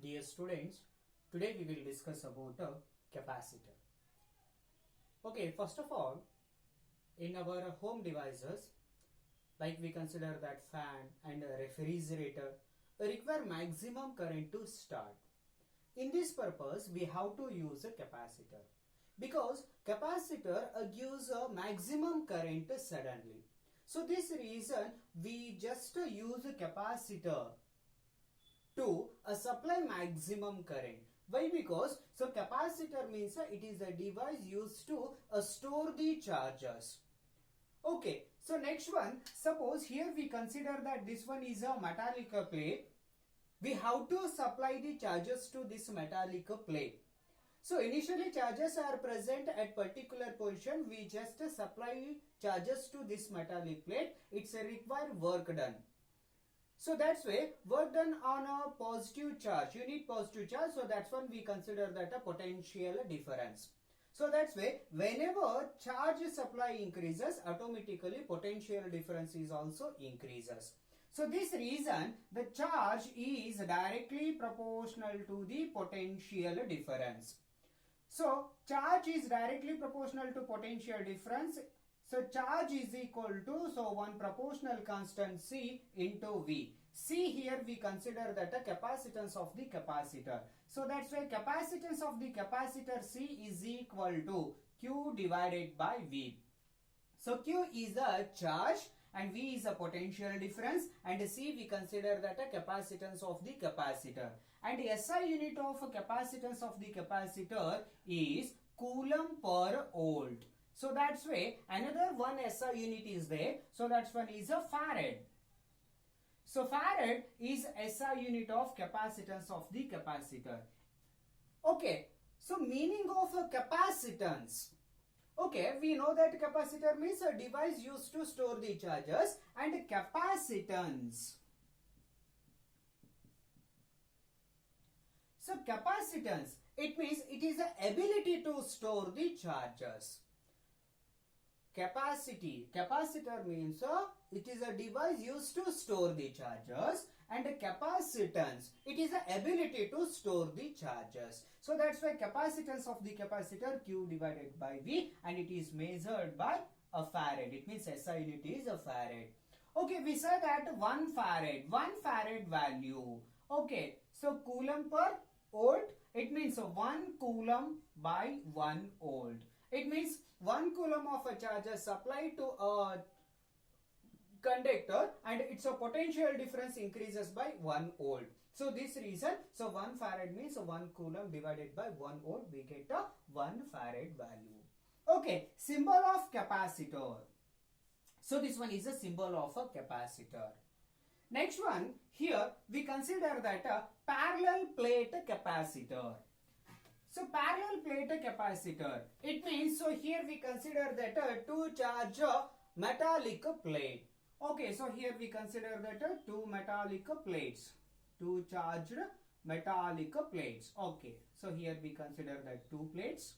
Dear students, today we will discuss about a capacitor. Okay, first of all, in our home devices, like we consider that fan and a refrigerator, require maximum current to start. In this purpose, we have to use a capacitor because capacitor gives a maximum current suddenly. So this reason we just use a capacitor to supply maximum current. Why? Because capacitor means it is a device used to store the charges. Okay, so next one, suppose here we consider that this one is a metallic plate. We have to supply the charges to this metallic plate. So initially charges are present at particular position. We just supply charges to this metallic plate. It's a required work done. So that's why work done on a positive charge. You need positive charge. So that's when we consider that a potential difference. So that's why whenever charge supply increases, automatically potential difference is also increases. So this reason the charge is directly proportional to the potential difference. So charge is directly proportional to potential difference. So charge is equal to, one proportional constant C into V. C here we consider that a capacitance of the capacitor. So that's why capacitance of the capacitor C is equal to Q divided by V. So Q is a charge and V is a potential difference, and C we consider that a capacitance of the capacitor. And SI unit of capacitance of the capacitor is Coulomb per volt. So that's why another one SI unit is there. So that's one is a farad. So farad is SI unit of capacitance of the capacitor. Okay. So meaning of a capacitance. Okay, we know that capacitor means a device used to store the charges, and capacitance. So capacitance, it means it is the ability to store the charges. Capacitor means it is a device used to store the charges, and capacitance, it is the ability to store the charges. So that's why capacitance of the capacitor Q divided by V, and it is measured by a farad. It means SI unit is a farad. Okay, we said that 1 farad value. Okay, so Coulomb per volt, it means 1 Coulomb by 1 volt. It means 1 Coulomb of a charge is supplied to a conductor, and its a potential difference increases by 1 volt. So this reason, 1 farad means 1 Coulomb divided by 1 volt, we get a 1 farad value. Okay, symbol of capacitor. So this one is a symbol of a capacitor. Next one, here we consider that a parallel plate capacitor. So parallel plate capacitor, it means, here we consider that two charge metallic plate. Okay, so here we consider that two metallic plates, two charged metallic plates. Okay, so here we consider that two plates.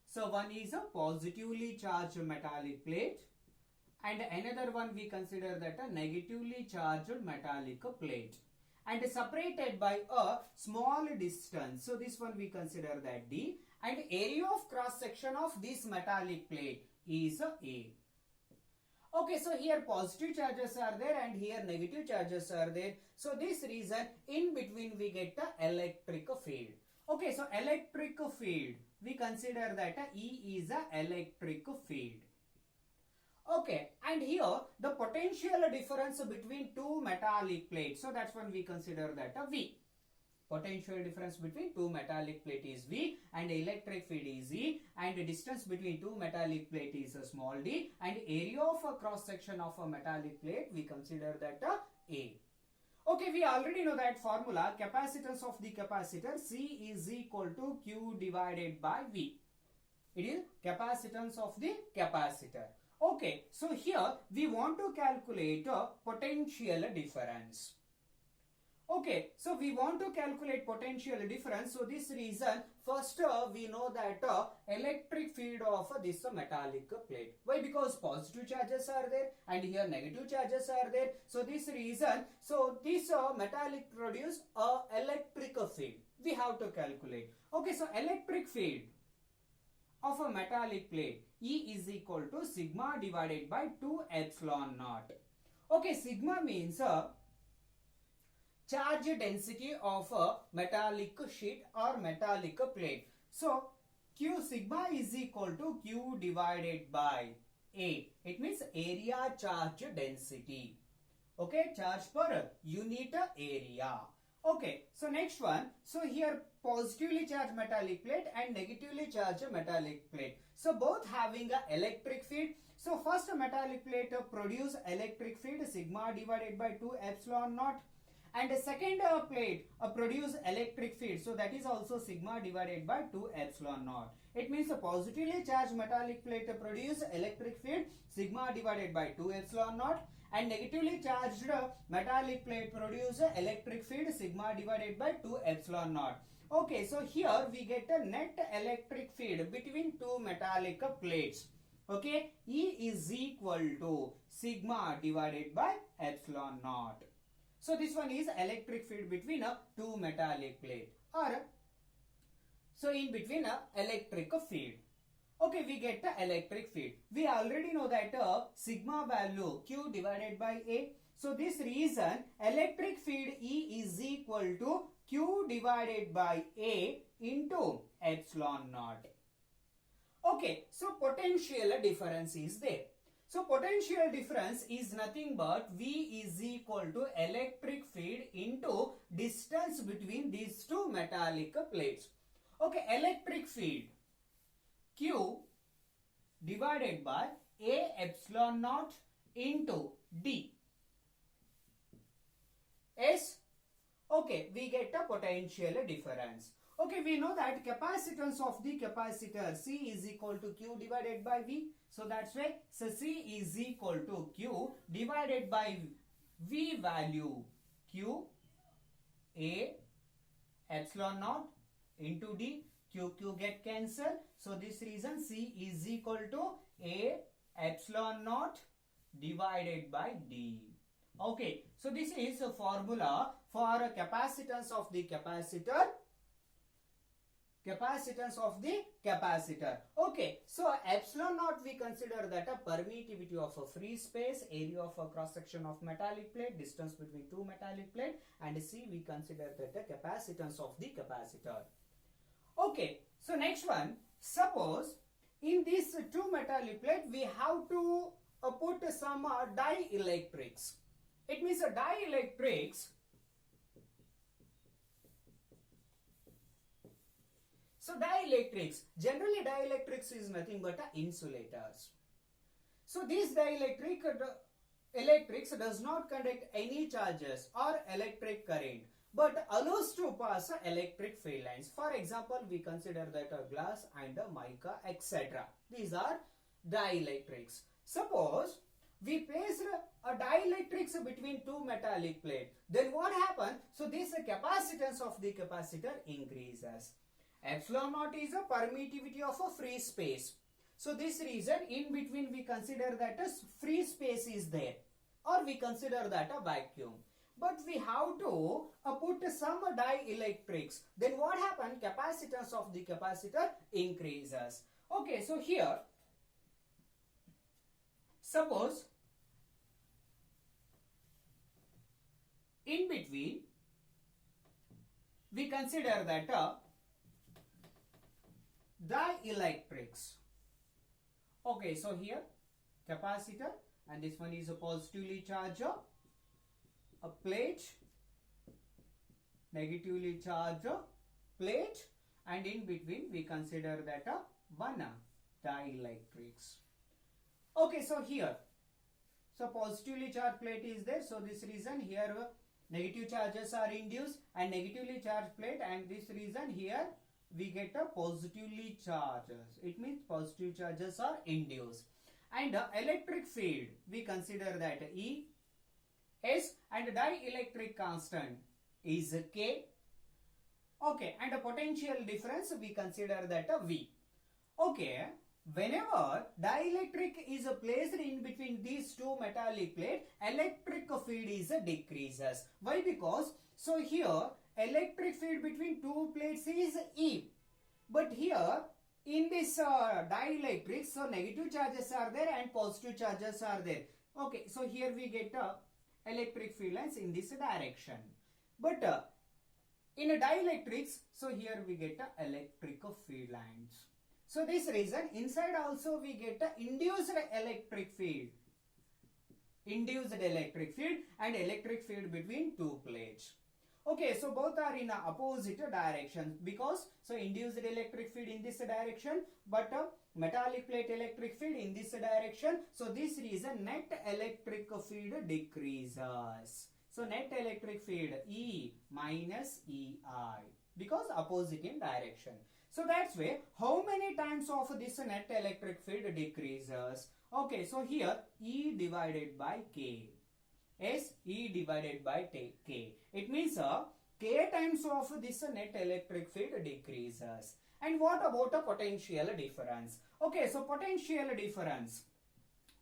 So one is a positively charged metallic plate, and another one we consider that a negatively charged metallic plate, and separated by a small distance. So this one we consider that D, and area of cross section of this metallic plate is A. Okay, so here positive charges are there and here negative charges are there. So this reason in between we get the electric field. Okay, so electric field, we consider that E is a electric field. Okay, and here the potential difference between two metallic plates. So that's when we consider that a V. Potential difference between two metallic plate is V, and electric field is E, and the distance between two metallic plate is a small d, and area of a cross section of a metallic plate we consider that A. Okay, we already know that formula. Capacitance of the capacitor C is equal to Q divided by V. It is capacitance of the capacitor. Okay, so here we want to calculate a potential difference. Okay, so we want to calculate potential difference. So this reason, first we know that electric field of this metallic plate. Why? Because positive charges are there and here negative charges are there. So this reason, so this metallic produce electric field. We have to calculate. Okay, so electric field of a metallic plate E is equal to sigma divided by 2 epsilon naught. Okay, sigma means charge density of a metallic sheet or metallic plate. So Q sigma is equal to Q divided by A. It means area charge density. Okay, charge per unit area. Okay, so next one. So here positively charged metallic plate and negatively charged metallic plate. So both having a electric field. So first metallic plate produce electric field sigma divided by 2 epsilon naught. And the second plate produce electric field. So that is also sigma divided by 2 epsilon naught. It means a positively charged metallic plate produce electric field sigma divided by 2 epsilon naught. And negatively charged metallic plate produce electric field sigma divided by 2 epsilon naught. Okay, so here we get a net electric field between two metallic plates. Okay, E is equal to sigma divided by epsilon naught. So this one is electric field between two metallic plate, or so in between electric field. Okay, we get the electric field. We already know that sigma value Q divided by A. So this reason electric field E is equal to Q divided by A into epsilon naught. Okay, so potential difference is there. So potential difference is nothing but V is equal to electric field into distance between these two metallic plates. Okay, electric field Q divided by A epsilon naught into D. Yes? Okay, we get a potential difference. Okay, we know that capacitance of the capacitor C is equal to Q divided by V. So that's why C is equal to Q divided by V value Q A epsilon naught into D. Q get cancelled. So this reason C is equal to A epsilon naught divided by D. Okay, so this is a formula for capacitance of the capacitor. Capacitance of the capacitor. Okay, so epsilon naught we consider that a permittivity of a free space, area of a cross section of metallic plate, distance between two metallic plate, and C we consider that the capacitance of the capacitor. Okay, so next one, suppose in this two metallic plate we have to put some dielectrics. It means dielectrics. So dielectrics, generally dielectrics is nothing but insulators. So these electrics does not conduct any charges or electric current, but allows to pass electric field lines. For example, we consider that a glass and a mica, etc. These are dielectrics. Suppose we place a dielectrics between two metallic plates. Then what happens? So this capacitance of the capacitor increases. Epsilon naught is a permittivity of a free space. So this reason in between we consider that a free space is there, or we consider that a vacuum. But we have to put some dielectrics. Then what happens? Capacitance of the capacitor increases. Okay, so here suppose in between we consider that dielectrics. Okay, so here capacitor, and this one is a positively charged a plate, negatively charged plate, and in between we consider that one dielectrics. Okay, so here, so positively charged plate is there, so this reason here negative charges are induced, and negatively charged plate, and this reason here we get a positively charges. It means positive charges are induced. And electric field we consider that E, S, and dielectric constant is K. Okay, and a potential difference we consider that a V. Okay, whenever dielectric is placed in between these two metallic plates, electric field is decreases. Why? Because so here electric field between two plates is E, but here in this dielectric, so negative charges are there and positive charges are there. Okay, so here we get electric field lines in this direction, but in a dielectrics, so here we get electric field lines. So this reason inside also we get induced electric field. Induced electric field and electric field between two plates. Okay, so both are in opposite directions because so induced electric field in this direction, but metallic plate electric field in this direction. So this reason net electric field decreases. So net electric field E minus EI because opposite in direction. So that's why how many times of this net electric field decreases? Okay, so here E divided by K. Yes, E divided by K. It means K times of this net electric field decreases. And what about a potential difference? Okay, so potential difference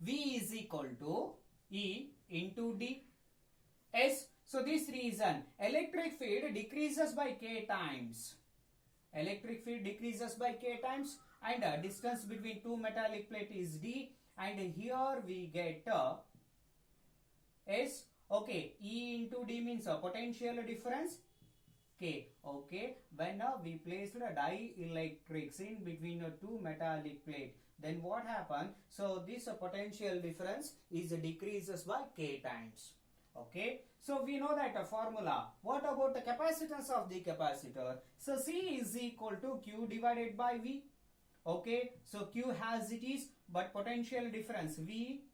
V is equal to E into D. Yes, so this reason electric field decreases by K times. Electric field decreases by K times and distance between two metallic plate is D, and here we get S. Okay, E into D means a potential difference K. Okay, when we placed dielectrics in between two metallic plate, then what happened? So this potential difference is decreases by K times. Okay, so we know that formula. What about the capacitance of the capacitor? So C is equal to Q divided by V. Okay, so Q as it is, but potential difference V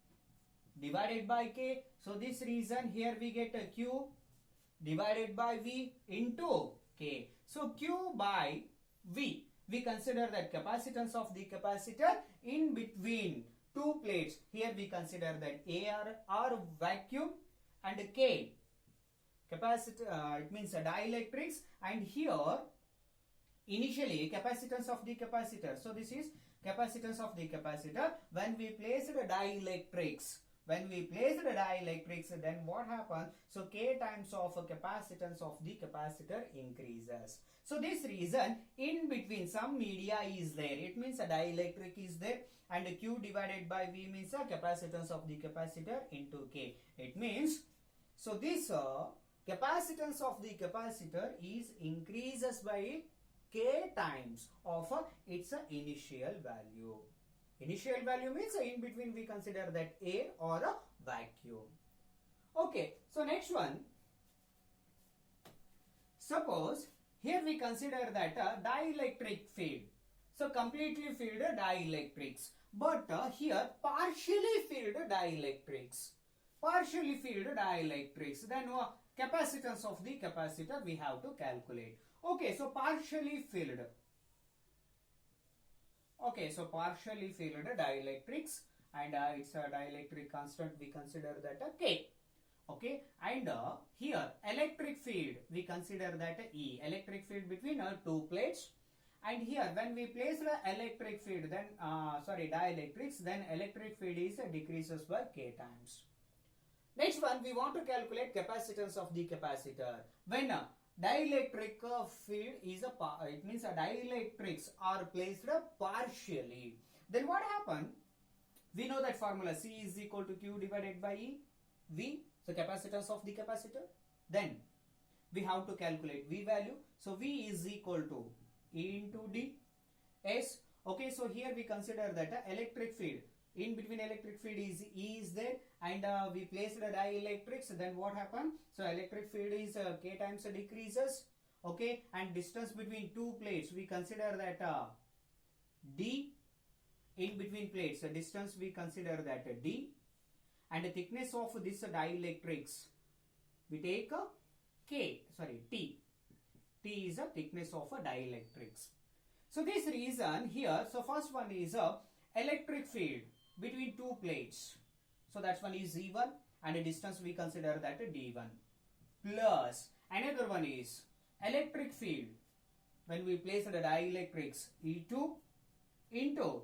divided by K. So this reason here we get a Q divided by V into K. So Q by V. We consider that capacitance of the capacitor in between two plates. Here we consider that A or vacuum, and K capacitor, it means dielectrics, and here initially capacitance of the capacitor. So this is capacitance of the capacitor. When we place the dielectrics, then what happens? So K times of capacitance of the capacitor increases. So this reason in between some media is there. It means a dielectric is there, and Q divided by V means a capacitance of the capacitor into K. It means so this capacitance of the capacitor is increases by K times of its initial value. Initial value means in between we consider that air or a vacuum. Okay, so next one. Suppose here we consider that dielectric field. So completely filled dielectrics, but here partially filled dielectrics. Partially filled dielectrics. Then capacitance of the capacitor we have to calculate. Okay, so partially filled. Okay, so partially filled dielectrics, and it's a dielectric constant, we consider that a K. Okay, and here electric field we consider that a E. Electric field between two plates, and here when we place the electric field, then dielectrics, then electric field is decreases by K times. Next one, we want to calculate capacitance of the capacitor. When dielectric field is it means dielectrics are placed partially. Then what happened? We know that formula C is equal to Q divided by E, V. So capacitance of the capacitor. Then we have to calculate V value. So V is equal to E into D S. Okay, so here we consider that electric field. In between electric field is E is there, and we place the dielectrics. Then what happened? So electric field is K times decreases. Okay, and distance between two plates we consider that D. In between plates, the distance we consider that D, and the thickness of this dielectrics we take T. T is the thickness of dielectrics. So this reason here. So first one is electric field between two plates. So that one is E1, and the distance we consider that D1, plus Another one is electric field. When we place the dielectrics E2 into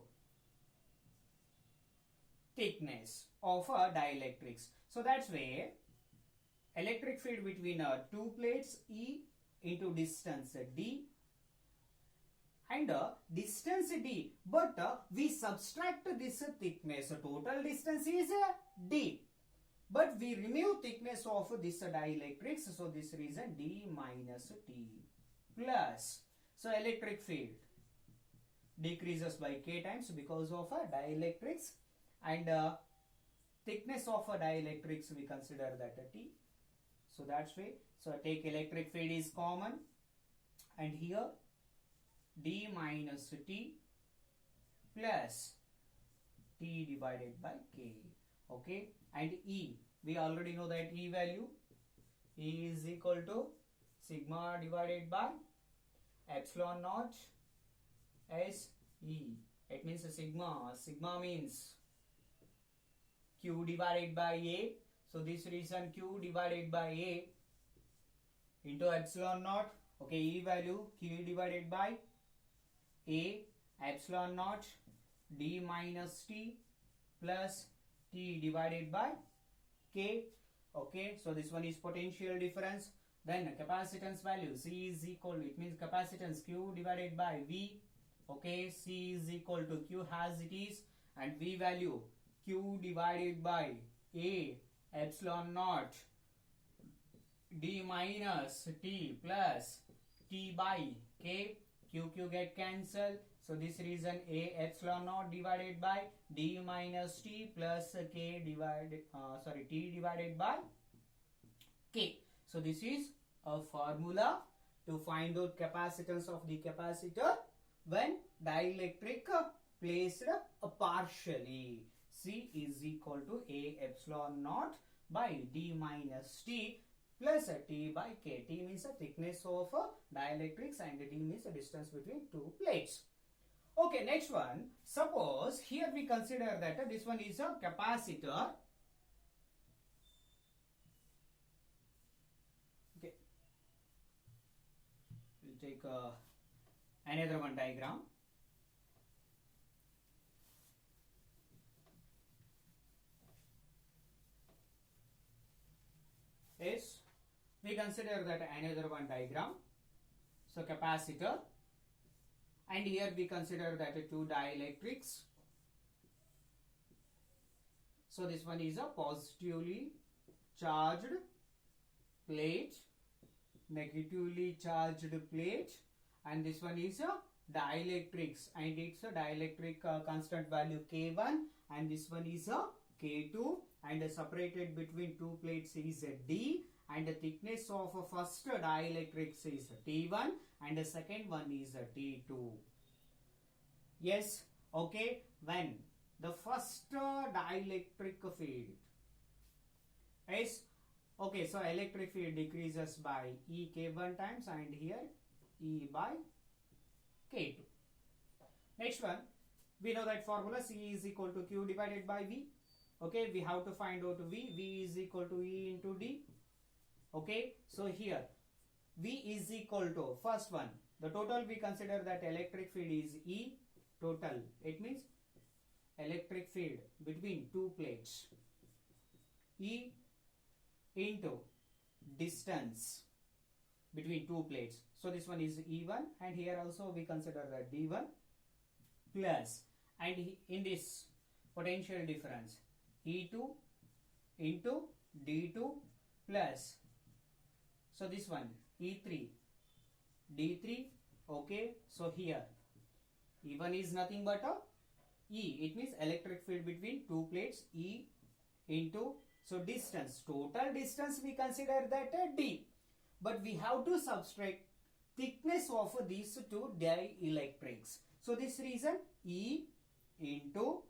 thickness of a dielectrics. So that's where electric field between two plates E into distance D and distance D, but we subtract this thickness. Total distance is D, but we remove thickness of this dielectrics, so this reason D minus T plus. So electric field decreases by K times because of dielectrics, and thickness of dielectrics we consider that T. So that's why. So take electric field is common, and here D minus T plus T divided by K. Okay, and E, we already know that E value, E is equal to sigma divided by epsilon naught S E. It means sigma. Sigma means Q divided by A. So this reason Q divided by A into epsilon naught. Okay, E value Q divided by A epsilon naught D minus T plus T divided by K. Okay, so this one is potential difference. Then capacitance value C is equal, it means capacitance Q divided by V. Okay, C is equal to Q as it is, and V value Q divided by A epsilon naught D minus T plus T by K. Q get cancelled. So this reason A epsilon naught divided by D minus T plus K divided T divided by K. So this is a formula to find out capacitance of the capacitor when dielectric placed partially. C is equal to A epsilon naught by D minus T plus T by K. T means the thickness of dielectrics and D means the distance between two plates. Okay, next one. Suppose here we consider that this one is a capacitor. Okay, we'll take another one diagram. Yes, we consider that another one diagram. So capacitor, and here we consider that two dielectrics. So this one is a positively charged plate, negatively charged plate, and this one is a dielectrics, and it's a dielectric constant value K1, and this one is a K2, and separated between two plates is a D, and the thickness of first dielectrics is T1 and the second one is T2. Yes, okay, when the first dielectric field is, okay, so electric field decreases by E K1 times and here E by K2. Next one, we know that formula C is equal to Q divided by V. Okay, we have to find out V. V is equal to E into D. Okay, so here V is equal to, first one, the total we consider that electric field is E total. It means electric field between two plates, E into distance between two plates. So this one is E1, and here also we consider that D1 plus, and in this potential difference E2 into D2 plus, so this one E3 D3. Okay, so here E1 is nothing but a E, it means electric field between two plates, E into, so distance, total distance we consider that D, but we have to subtract thickness of these two dielectrics. So this reason E into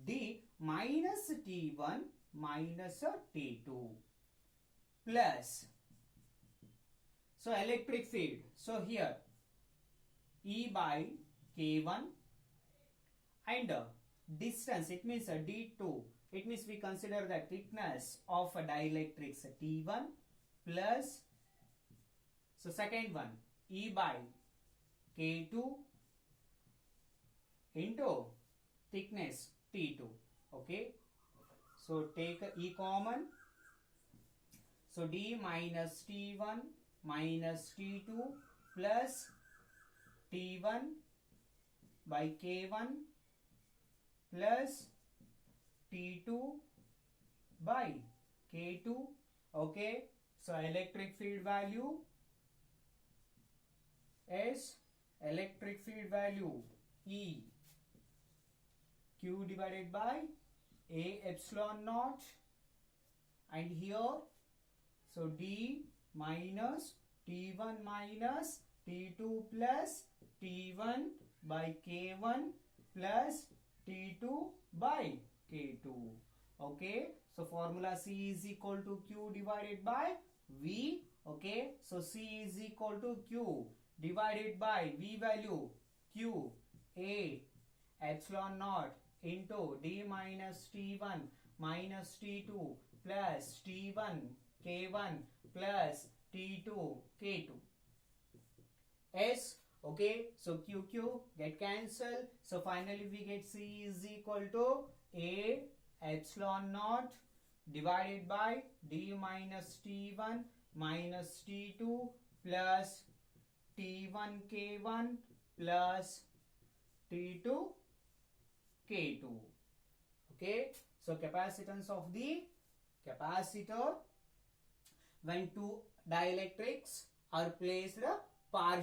D minus T1 minus T2 plus, so electric field, so here E by K1 and distance, it means D2, it means we consider the thickness of dielectrics T1 plus So second one, E by K2 into thickness T2. Okay. So take E common. So D minus T1 minus T2 plus T1 by K1 plus T2 by K2. Okay. So electric field value is electric field value E Q divided by A epsilon naught, and here so D minus T1 minus T2 plus T1 by K1 plus T2 by K2. Okay, so formula C is equal to Q divided by V. Okay, so C is equal to Q divided by V value Q A epsilon naught into D minus T1 minus T2 plus T1 K1 plus T2 K2. S. Okay, so QQ get cancelled. So finally we get C is equal to A epsilon naught divided by D minus T1 minus T2 plus T1 K1 plus T2 K2. Okay, so capacitance of the capacitor when two dielectrics are placed partially